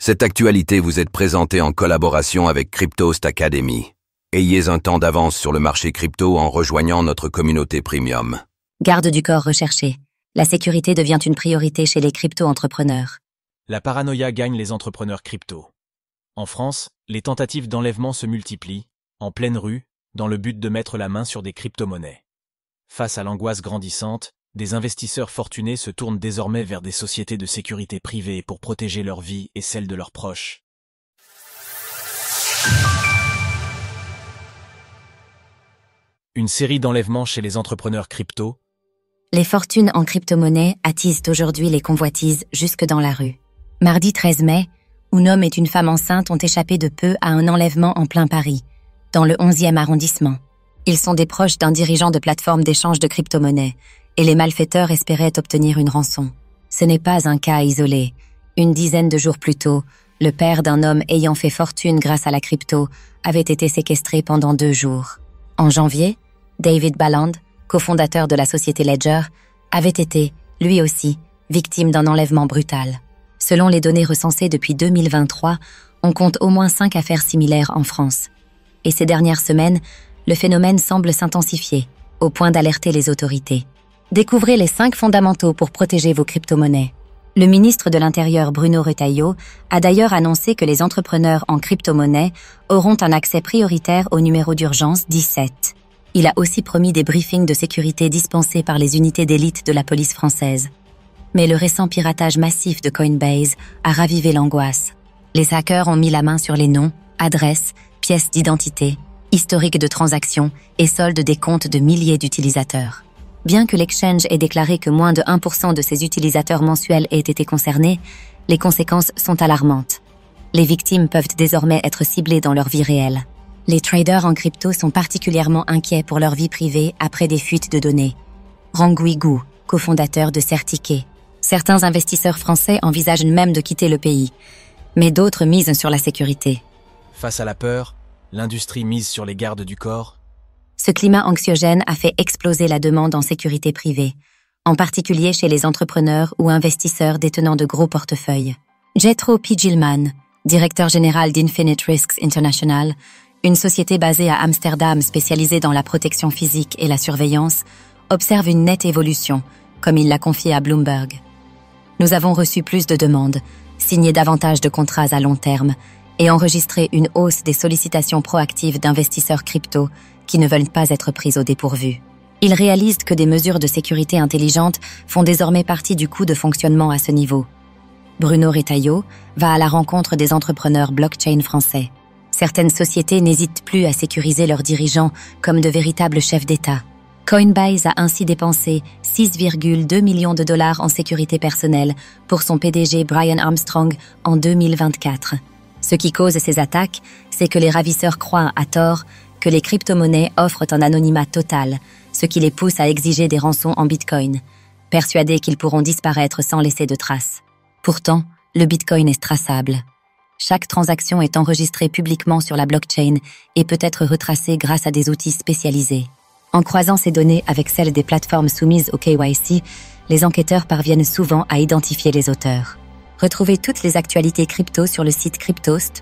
Cette actualité vous est présentée en collaboration avec Cryptost Academy. Ayez un temps d'avance sur le marché crypto en rejoignant notre communauté premium. Garde du corps recherché. La sécurité devient une priorité chez les crypto-entrepreneurs. La paranoïa gagne les entrepreneurs crypto. En France, les tentatives d'enlèvement se multiplient, en pleine rue, dans le but de mettre la main sur des crypto-monnaies. Face à l'angoisse grandissante, des investisseurs fortunés se tournent désormais vers des sociétés de sécurité privée pour protéger leur vie et celle de leurs proches. Une série d'enlèvements chez les entrepreneurs crypto. Les fortunes en crypto-monnaie attisent aujourd'hui les convoitises jusque dans la rue. Mardi 13 mai, un homme et une femme enceinte ont échappé de peu à un enlèvement en plein Paris, dans le 11e arrondissement. Ils sont des proches d'un dirigeant de plateforme d'échange de crypto-monnaies, et les malfaiteurs espéraient obtenir une rançon. Ce n'est pas un cas isolé. Une dizaine de jours plus tôt, le père d'un homme ayant fait fortune grâce à la crypto avait été séquestré pendant 2 jours. En janvier, David Balland, cofondateur de la société Ledger, avait été, lui aussi, victime d'un enlèvement brutal. Selon les données recensées depuis 2023, on compte au moins 5 affaires similaires en France. Et ces dernières semaines, le phénomène semble s'intensifier, au point d'alerter les autorités. Découvrez les 5 fondamentaux pour protéger vos crypto-monnaies. Le ministre de l'Intérieur Bruno Retailleau a d'ailleurs annoncé que les entrepreneurs en crypto-monnaie auront un accès prioritaire au numéro d'urgence 17. Il a aussi promis des briefings de sécurité dispensés par les unités d'élite de la police française. Mais le récent piratage massif de Coinbase a ravivé l'angoisse. Les hackers ont mis la main sur les noms, adresses, pièces d'identité, historiques de transactions et soldes des comptes de milliers d'utilisateurs. Bien que l'exchange ait déclaré que moins de 1% de ses utilisateurs mensuels aient été concernés, les conséquences sont alarmantes. Les victimes peuvent désormais être ciblées dans leur vie réelle. Les traders en crypto sont particulièrement inquiets pour leur vie privée après des fuites de données. Rangui Gu, cofondateur de Certiquet. Certains investisseurs français envisagent même de quitter le pays, mais d'autres misent sur la sécurité. Face à la peur, l'industrie mise sur les gardes du corps. Ce climat anxiogène a fait exploser la demande en sécurité privée, en particulier chez les entrepreneurs ou investisseurs détenant de gros portefeuilles. Jethro P. Gilman, directeur général d'Infinite Risks International, une société basée à Amsterdam spécialisée dans la protection physique et la surveillance, observe une nette évolution, comme il l'a confié à Bloomberg. Nous avons reçu plus de demandes, signé davantage de contrats à long terme et enregistré une hausse des sollicitations proactives d'investisseurs crypto qui ne veulent pas être pris au dépourvu. Ils réalisent que des mesures de sécurité intelligentes font désormais partie du coût de fonctionnement à ce niveau. Bruno Retailleau va à la rencontre des entrepreneurs blockchain français. Certaines sociétés n'hésitent plus à sécuriser leurs dirigeants comme de véritables chefs d'État. Coinbase a ainsi dépensé 6,2 millions de dollars en sécurité personnelle pour son PDG Brian Armstrong en 2024. Ce qui cause ces attaques, c'est que les ravisseurs croient, à tort, que les crypto-monnaies offrent un anonymat total, ce qui les pousse à exiger des rançons en bitcoin, persuadés qu'ils pourront disparaître sans laisser de traces. Pourtant, le bitcoin est traçable. Chaque transaction est enregistrée publiquement sur la blockchain et peut être retracée grâce à des outils spécialisés. En croisant ces données avec celles des plateformes soumises au KYC, les enquêteurs parviennent souvent à identifier les auteurs. Retrouvez toutes les actualités crypto sur le site cryptost.fr.